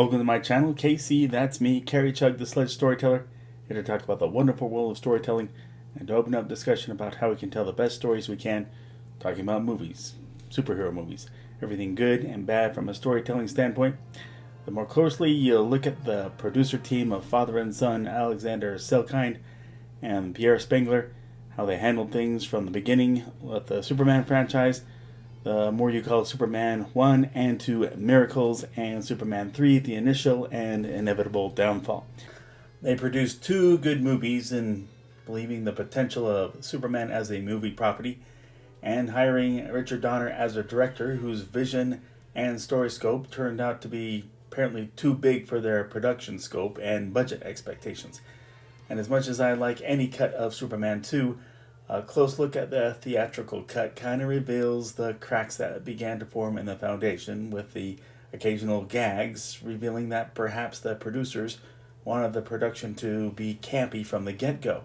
Welcome to my channel, KC, that's me, Carrie Chug, the Sledge Storyteller, here to talk about the wonderful world of storytelling and to open up discussion about how we can tell the best stories we can, talking about movies, superhero movies, everything good and bad from a storytelling standpoint. The more closely you look at the producer team of father and son Alexander Selkind and Pierre Spengler, how they handled things from the beginning with the Superman franchise, the more you call Superman 1 and 2 Miracles, and Superman 3 The Initial and Inevitable Downfall. They produced two good movies in believing the potential of Superman as a movie property, and hiring Richard Donner as a director whose vision and story scope turned out to be apparently too big for their production scope and budget expectations. And as much as I like any cut of Superman 2, a close look at the theatrical cut kind of reveals the cracks that began to form in the foundation, with the occasional gags revealing that perhaps the producers wanted the production to be campy from the get-go.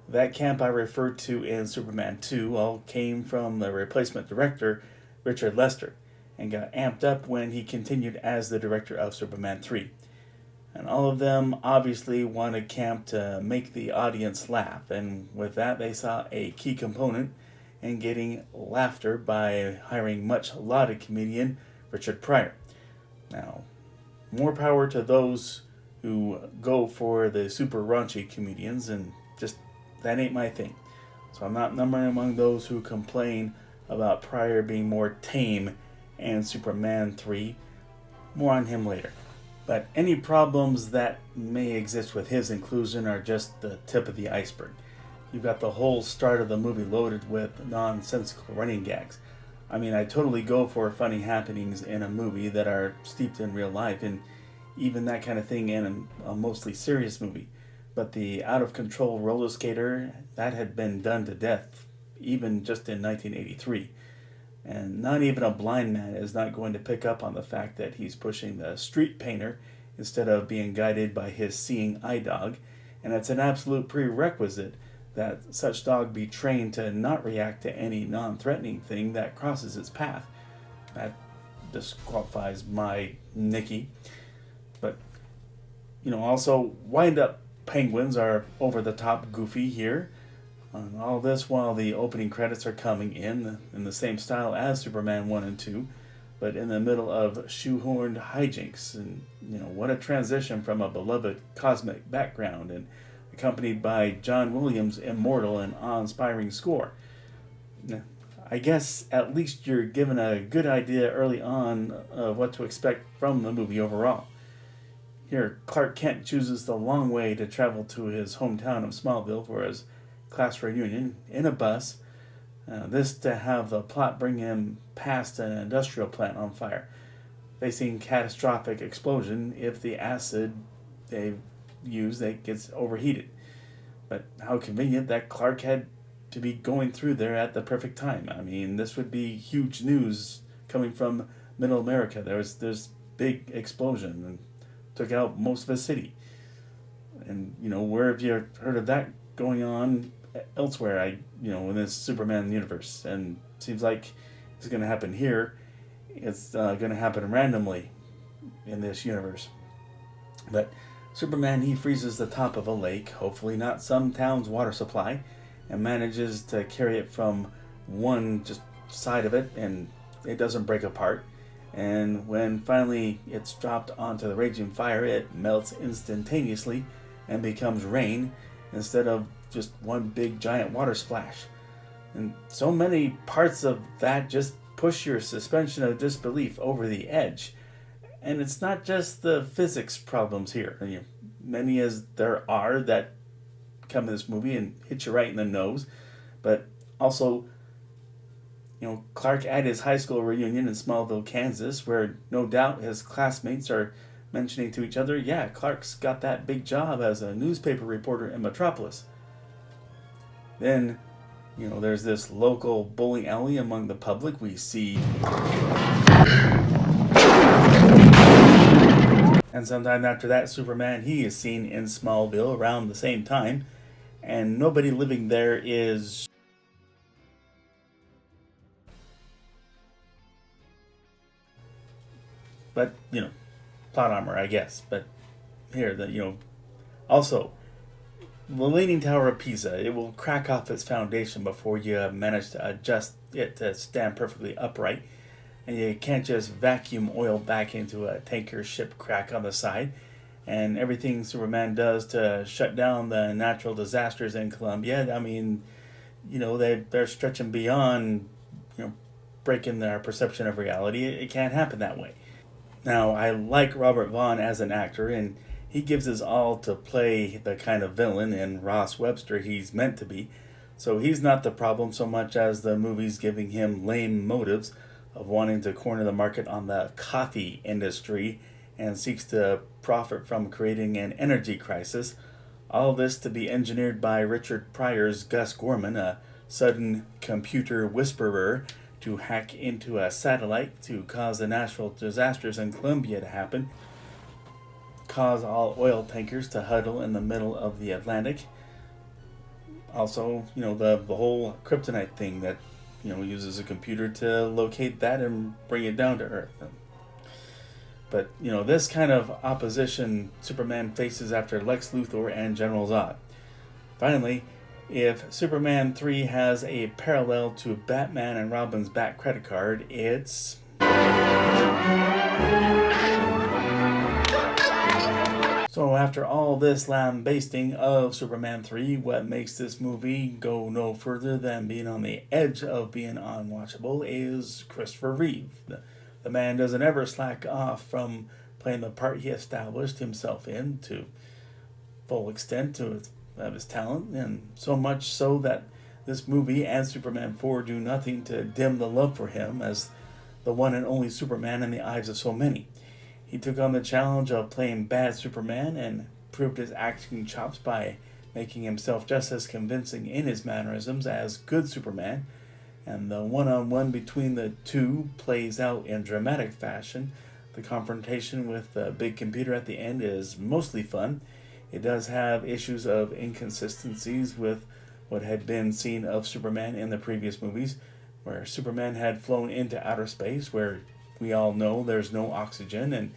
That camp I referred to in Superman 2 all came from the replacement director, Richard Lester, and got amped up when he continued as the director of Superman 3. And all of them obviously wanted camp to make the audience laugh, and with that they saw a key component in getting laughter by hiring much lauded comedian Richard Pryor. Now, more power to those who go for the super raunchy comedians, and just that ain't my thing. So I'm not numbered among those who complain about Pryor being more tame in Superman 3. More on him later. But any problems that may exist with his inclusion are just the tip of the iceberg. You've got the whole start of the movie loaded with nonsensical running gags. I mean, I totally go for funny happenings in a movie that are steeped in real life, and even that kind of thing in a mostly serious movie. But the out-of-control roller skater, that had been done to death, even just in 1983. And not even a blind man is not going to pick up on the fact that he's pushing the street painter instead of being guided by his seeing eye dog, and it's an absolute prerequisite that such dog be trained to not react to any non-threatening thing that crosses its path. That disqualifies my Nicky. But, also wind-up penguins are over-the-top goofy here. And all this while the opening credits are coming in the same style as Superman 1 and 2, but in the middle of shoehorned hijinks. And, what a transition from a beloved cosmic background, and accompanied by John Williams' immortal and awe-inspiring score. Now, I guess at least you're given a good idea early on of what to expect from the movie overall. Here, Clark Kent chooses the long way to travel to his hometown of Smallville for his class reunion in a bus. This to have the plot bring him past an industrial plant on fire, facing catastrophic explosion if the acid they use gets overheated. But how convenient that Clark had to be going through there at the perfect time. I mean, this would be huge news coming from Middle America. There was this big explosion and took out most of a city. And where have you heard of that going on elsewhere, in this Superman universe? And it seems like it's going to happen here. It's going to happen randomly in this universe. But Superman, he freezes the top of a lake, hopefully not some town's water supply, and manages to carry it from one just side of it, and it doesn't break apart. And when finally it's dropped onto the raging fire, it melts instantaneously and becomes rain instead of just one big giant water splash. And so many parts of that just push your suspension of disbelief over the edge. And it's not just the physics problems here. Many as there are that come in this movie and hit you right in the nose, but also, Clark at his high school reunion in Smallville, Kansas, where no doubt his classmates are mentioning to each other, yeah, Clark's got that big job as a newspaper reporter in Metropolis. Then, there's this local bowling alley among the public. We see, and sometime after that, Superman, he is seen in Smallville around the same time, and nobody living there is But, plot armor, I guess. But here, also, the Leaning Tower of Pisa, it will crack off its foundation before you manage to adjust it to stand perfectly upright. And you can't just vacuum oil back into a tanker ship crack on the side. And everything Superman does to shut down the natural disasters in Colombia, I mean, they're stretching beyond, breaking their perception of reality. It can't happen that way. Now, I like Robert Vaughn as an actor, and he gives his all to play the kind of villain in Ross Webster he's meant to be. So he's not the problem so much as the movie's giving him lame motives of wanting to corner the market on the coffee industry and seeks to profit from creating an energy crisis. All this to be engineered by Richard Pryor's Gus Gorman, a sudden computer whisperer, to hack into a satellite to cause the natural disasters in Colombia to happen, cause all oil tankers to huddle in the middle of the Atlantic. Also, the whole kryptonite thing that, uses a computer to locate that and bring it down to Earth. But, this kind of opposition Superman faces after Lex Luthor and General Zod. Finally, if Superman 3 has a parallel to Batman and Robin's Bat credit card, it's... So after all this lambasting of Superman 3, what makes this movie go no further than being on the edge of being unwatchable is Christopher Reeve. The man doesn't ever slack off from playing the part he established himself in to full extent of his talent, and so much so that this movie and Superman 4 do nothing to dim the love for him as the one and only Superman in the eyes of so many. He took on the challenge of playing bad Superman and proved his acting chops by making himself just as convincing in his mannerisms as good Superman, and the one-on-one between the two plays out in dramatic fashion. The confrontation with the big computer at the end is mostly fun. It does have issues of inconsistencies with what had been seen of Superman in the previous movies, where Superman had flown into outer space, where we all know there's no oxygen, and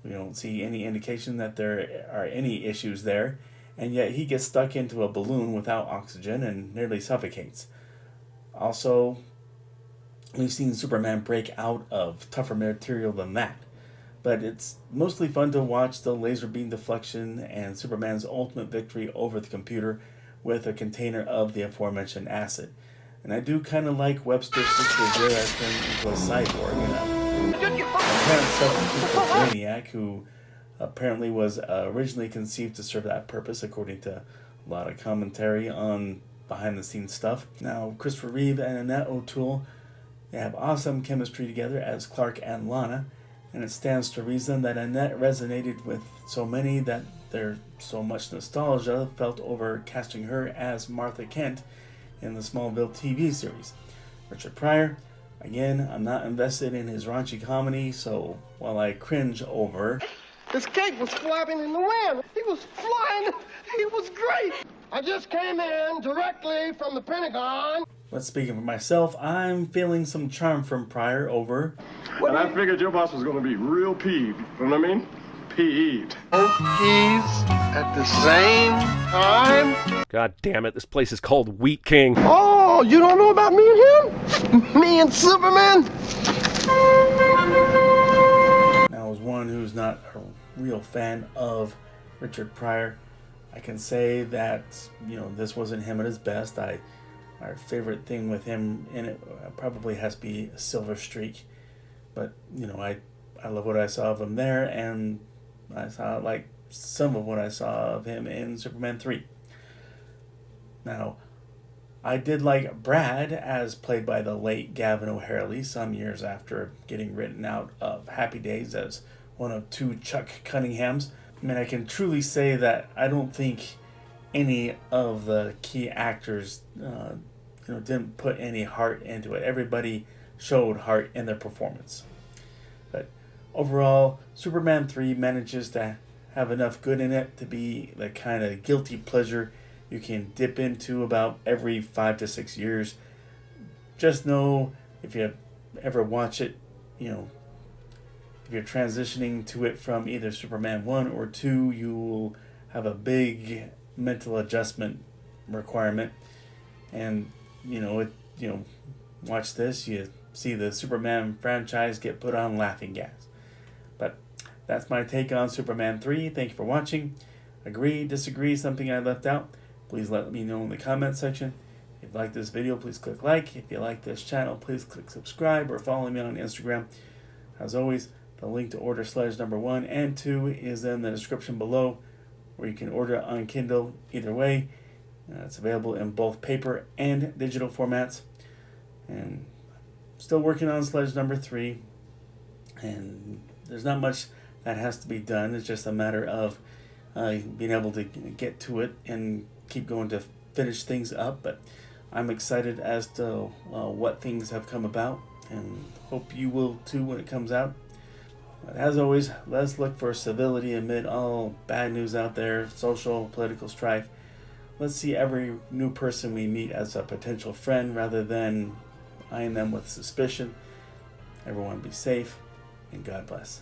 we don't see any indication that there are any issues there, and yet he gets stuck into a balloon without oxygen and nearly suffocates. Also, we've seen Superman break out of tougher material than that, but it's mostly fun to watch the laser beam deflection and Superman's ultimate victory over the computer with a container of the aforementioned acid. And I do kind of like Webster's sister Vera turning into a cyborg, apparent substitute for Brainiac, who apparently was originally conceived to serve that purpose, according to a lot of commentary on behind-the-scenes stuff. Now, Christopher Reeve and Annette O'Toole, they have awesome chemistry together as Clark and Lana, and it stands to reason that Annette resonated with so many that there's so much nostalgia felt over casting her as Martha Kent in the Smallville TV series. Richard Pryor, again, I'm not invested in his raunchy comedy, so while I cringe over... This cake was flapping in the wind. He was flying. He was great. I just came in directly from the Pentagon. But speaking for myself, I'm feeling some charm from Pryor over... And I figured your boss was going to be real peeved. You know what I mean? Peeved. Both peas at the same time? God damn it, this place is called Wheat King. Oh, you don't know about me and him? Me and Superman? Now, as one who's not a real fan of Richard Pryor, I can say that, this wasn't him at his best. My favorite thing with him in it probably has to be Silver Streak. But, I love what I saw of him there, and I saw some of what I saw of him in Superman 3. Now, I did like Brad, as played by the late Gavin O'Harely, some years after getting written out of Happy Days as one of two Chuck Cunninghams. I mean, I can truly say that I don't think any of the key actors, didn't put any heart into it. Everybody showed heart in their performance. But overall, Superman 3 manages to have enough good in it to be the kind of guilty pleasure you can dip into about every 5 to 6 years. Just know, if you ever watch it, if you're transitioning to it from either Superman 1 or 2, you will have a big mental adjustment requirement. And, watch this, you see the Superman franchise get put on laughing gas. But that's my take on Superman 3. Thank you for watching. Agree, disagree, something I left out, please let me know in the comment section. If you like this video, please click like. If you like this channel, please click subscribe or follow me on Instagram. As always, the link to order Sledge number 1 and 2 is in the description below, where you can order it on Kindle either way. It's available in both paper and digital formats. And still working on Sledge number 3. And there's not much that has to be done. It's just a matter of being able to get to it and keep going to finish things up. But I'm excited as to what things have come about, and hope you will too when it comes out. But as always, let's look for civility amid all bad news out there, social, political strife. Let's see every new person we meet as a potential friend rather than eyeing them with suspicion. Everyone be safe, and God bless.